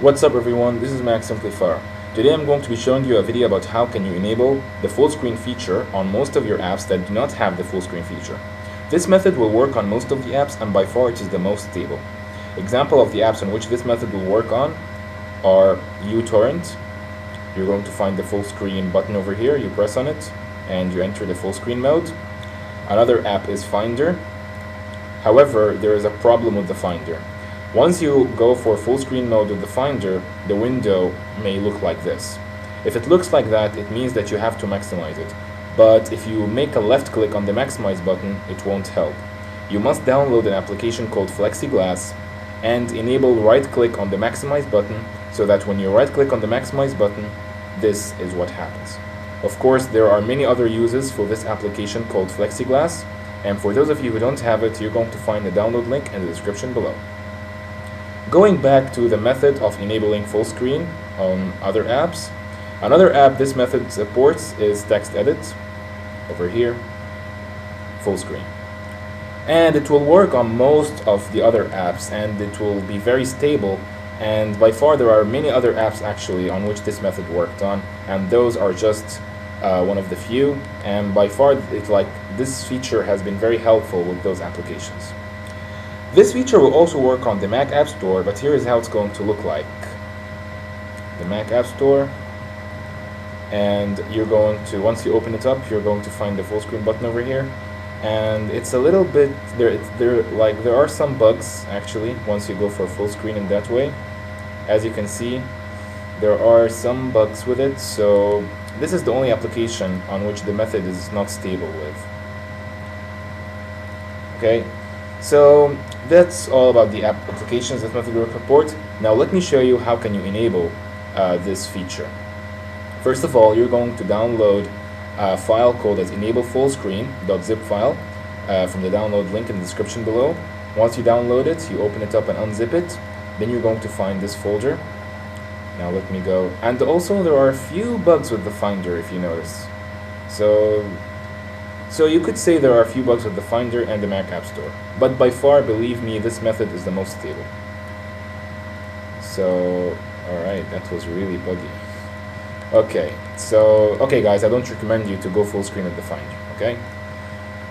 What's up everyone, this is Max Simplifier. Today I'm going to be showing you a video about how can you enable the full screen feature on most of your apps that do not have the full screen feature. This method will work on most of the apps and by far it is the most stable. Example of the apps on which this method will work on are uTorrent. You're going to find the full screen button over here, you press on it and you enter the full screen mode. Another app is Finder. However, there is a problem with the Finder. Once you go for full screen mode with the Finder, the window may look like this. If it looks like that, it means that you have to maximize it. But if you make a left click on the maximize button, it won't help. You must download an application called Flexiglass and enable right click on the maximize button so that when you right click on the maximize button, this is what happens. Of course, there are many other uses for this application called Flexiglass, and for those of you who don't have it, you're going to find the download link in the description below. Going back to the method of enabling full screen on other apps, another app this method supports is text edit, over here, full screen. And it will work on most of the other apps and it will be very stable, and by far there are many other apps actually on which this method worked on, and those are just one of the few, and by far this feature has been very helpful with those applications. This feature will also work on the Mac App Store, but here is how it's going to look like. The Mac App Store, and you're going to, once you open it up, you're going to find the full screen button over here, and it's a little bit, there are some bugs actually once you go for full screen in that way. As you can see, there are some bugs with it, so this is the only application on which the method is not stable with. Okay, so that's all about the applications that method will support. Now let me show you how can you enable this feature. First of all, you're going to download a file called as enable full screen.zip file from the download link in the description below. Once you download it, you open it up and unzip it. Then you're going to find this folder. Now let me go. And also there are a few bugs with the Finder if you notice. So you could say there are a few bugs with the Finder and the Mac App Store, but by far, believe me, this method is the most stable. So, alright, that was really buggy. Okay, guys, I don't recommend you to go full screen with the Finder, okay?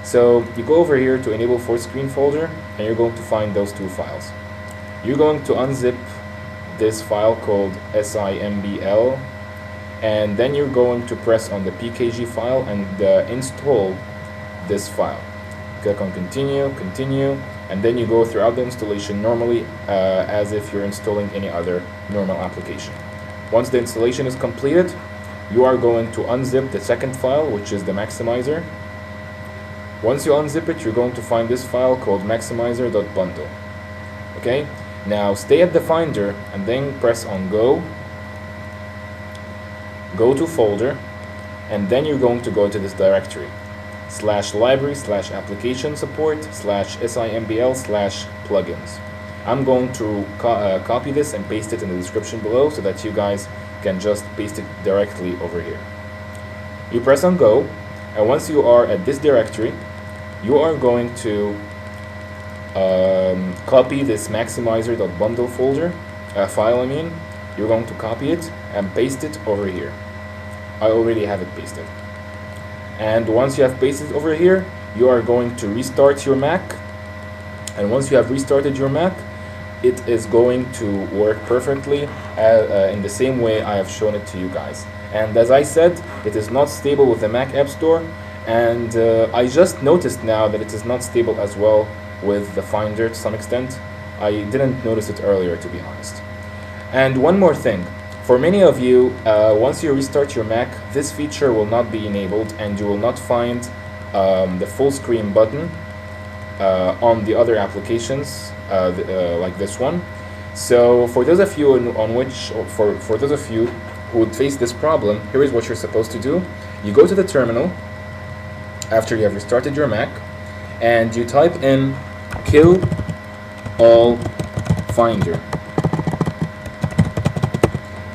So, you go over here to enable full screen folder, and you're going to find those two files. You're going to unzip this file called SIMBL, and then you're going to press on the PKG file and install this file. Click on continue, and then you go throughout the installation normally as if you're installing any other normal application. Once the installation is completed, you are going to unzip the second file, which is the maximizer. Once you unzip it, you're going to find this file called maximizer.bundle. Okay, now stay at the Finder and then press on go to folder, and then you're going to go to this directory /library/application support/simbl/plugins. I'm going to copy this and paste it in the description below so that you guys can just paste it directly over here. You press on go, and once you are at this directory, you are going to copy this maximizer.bundle folder file. You're going to copy it and paste it over here. I already have it pasted. And once you have pasted over here, you are going to restart your Mac. And once you have restarted your Mac, it is going to work perfectly in the same way I have shown it to you guys. And as I said, it is not stable with the Mac App Store, and I just noticed now that it is not stable as well with the Finder to some extent. I didn't notice it earlier, to be honest. And one more thing, for many of you, once you restart your Mac, this feature will not be enabled and you will not find the full screen button on the other applications like this one. So for those of you for those of you who would face this problem, here is what you're supposed to do. You go to the terminal after you have restarted your Mac and you type in killall Finder.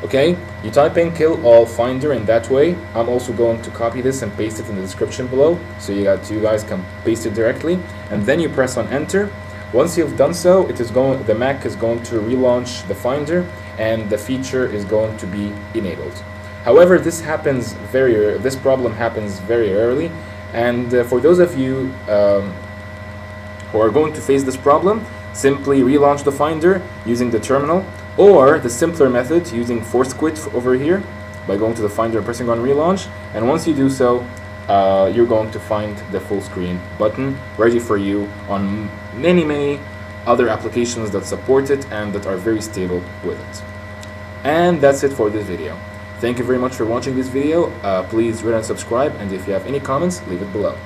Okay, you type in killall Finder in that way. I'm also going to copy this and paste it in the description below so you guys can paste it directly, and then you press on enter. Once you've done so, the Mac is going to relaunch the Finder, and the feature is going to be enabled. However, this problem happens very early, and for those of you who are going to face this problem, simply relaunch the Finder using the terminal, or the simpler method using force quit over here by going to the Finder and pressing on relaunch. And once you do so, you're going to find the full screen button ready for you on many other applications that support it and that are very stable with it. And that's it for this video. Thank you very much for watching this video. Please rate and subscribe, and if you have any comments, leave it below.